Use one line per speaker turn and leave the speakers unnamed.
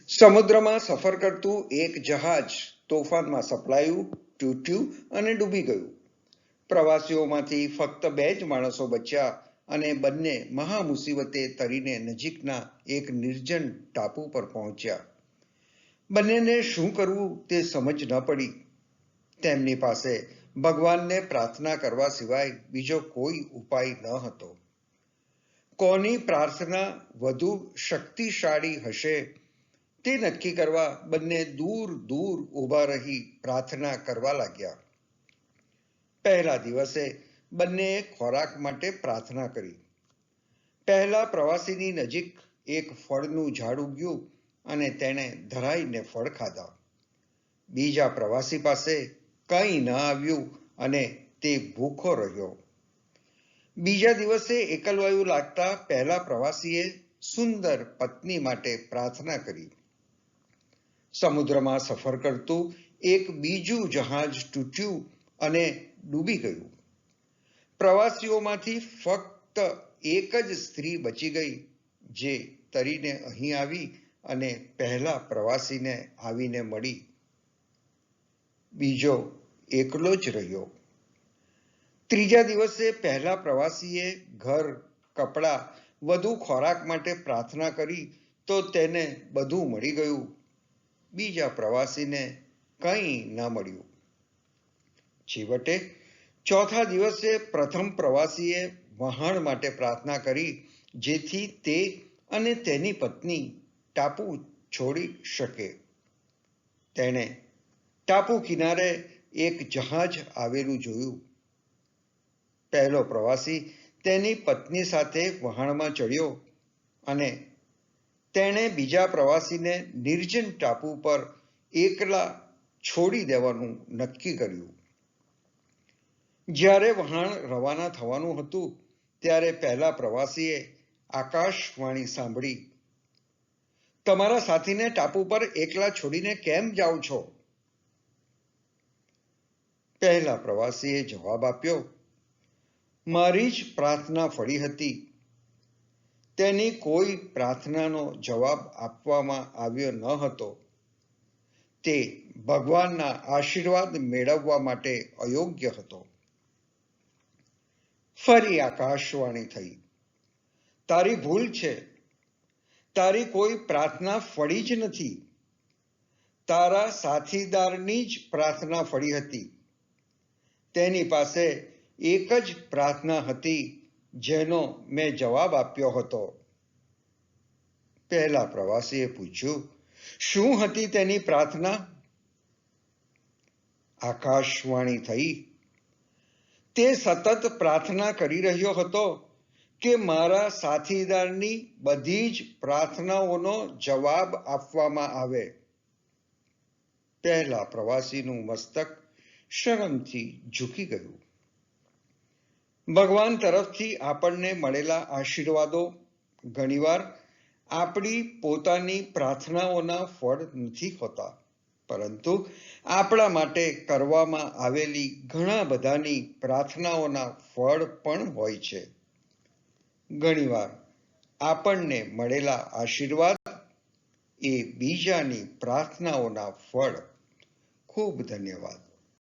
સમુદ્રમાં સફર કરતું એક જહાજ તોફાનમાં સપડાયું, તૂટ્યું અને ડૂબી ગયું. પ્રવાસીઓમાંથી ફક્ત 2 જ માણસો બચ્યા અને બંને મહા મુસીબતે તરીને નજીકના એક નિર્જન ટાપુ પર પહોંચ્યા. બંનેને શું કરવું તે સમજ ન પડી. તેમની પાસે ભગવાનને પ્રાર્થના કરવા સિવાય બીજો કોઈ ઉપાય ન હતો. કોની પ્રાર્થના વધુ શક્તિશાળી હશે તે નક્કી કરવા બંને દૂર દૂર ઊભા રહી પ્રાર્થના કરવા લાગ્યા. પહેલા દિવસે બંનેએ ખોરાક માટે પ્રાર્થના કરી. પહેલા પ્રવાસીની નજીક એક ફળનું ઝાડ ઉગ્યું અને તેણે ધરાઈને ફળ ખાધા. બીજા પ્રવાસી પાસે કંઈ ન આવ્યું અને તે ભૂખો રહ્યો. બીજા દિવસે એકલવાયું લાગતા પહેલા પ્રવાસીએ સુંદર પત્ની માટે પ્રાર્થના કરી. સમુદ્રમાં સફર કરતું એક બીજું જહાજ તૂટ્યું અને ડૂબી ગયું. પ્રવાસીઓમાંથી ફક્ત એક જ સ્ત્રી બચી ગઈ, જે તરીને અહીં આવી અને પહેલા પ્રવાસીને આવીને મળી. બીજો એકલો જ રહ્યો. ત્રીજા દિવસે પહેલા પ્રવાસીએ ઘર, કપડાં, વધુ ખોરાક માટે પ્રાર્થના કરી તો તેને બધું મળી ગયું. બીજા પ્રવાસીને કંઈ ન મળ્યું. છેવટે ચોથા દિવસે પ્રથમ પ્રવાસીએ વહાણ માટે પ્રાર્થના કરી, જેથી તે અને તેની પત્ની ટાપુ છોડી શકે. તેણે ટાપુ કિનારે એક જહાજ આવેલું જોયું. પહેલો પ્રવાસી તેની પત્ની સાથે વહાણમાં ચડ્યો અને તેણે બીજા પ્રવાસીને નિર્જન ટાપુ પર એકલા છોડી દેવાનું નક્કી કર્યું. જ્યારે વહાણ રવાના થવાનું હતું ત્યારે પહેલા પ્રવાસીએ આકાશવાણી સાંભળી. તમારા સાથીને ટાપુ પર એકલા છોડીને કેમ જાઓ છો? પહેલા પ્રવાસીએ જવાબ આપ્યો, મારી જ પ્રાર્થના ફળી હતી. તેની કોઈ પ્રાર્થનાનો જવાબ આપવામાં આવ્યો ન હતો. તે ભગવાનના આશીર્વાદ મેળવવા માટે અયોગ્ય હતો. ફરી આકાશવાણી થઈ, તારી ભૂલ છે. તારી કોઈ પ્રાર્થના ફળી જ નથી. તારા સાથીદારની જ પ્રાર્થના ફળી હતી. તેની પાસે એક જ પ્રાર્થના હતી, જેનો મેં જવાબ આપ્યો હતો. પહેલા પ્રવાસીએ પૂછ્યું, શું હતી તેની પ્રાર્થના? આકાશવાણી થઈ, તે સતત પ્રાર્થના કરી રહ્યો હતો કે મારા સાથીદારની બધી જ પ્રાર્થનાઓનો જવાબ આપવામાં આવે. પહેલા પ્રવાસીનું મસ્તક શરમથી ઝૂકી ગયું. ભગવાન તરફથી આપણને મળેલા આશીર્વાદો ઘણીવાર આપણી પોતાની પ્રાર્થનાઓના ફળ નથી હોતા, પરંતુ આપણા માટે કરવામાં આવેલી ઘણા બધાની પ્રાર્થનાઓના ફળ પણ હોય છે. ઘણીવાર આપણને મળેલા આશીર્વાદ એ બીજાની પ્રાર્થનાઓના ફળ. ખૂબ ધન્યવાદ.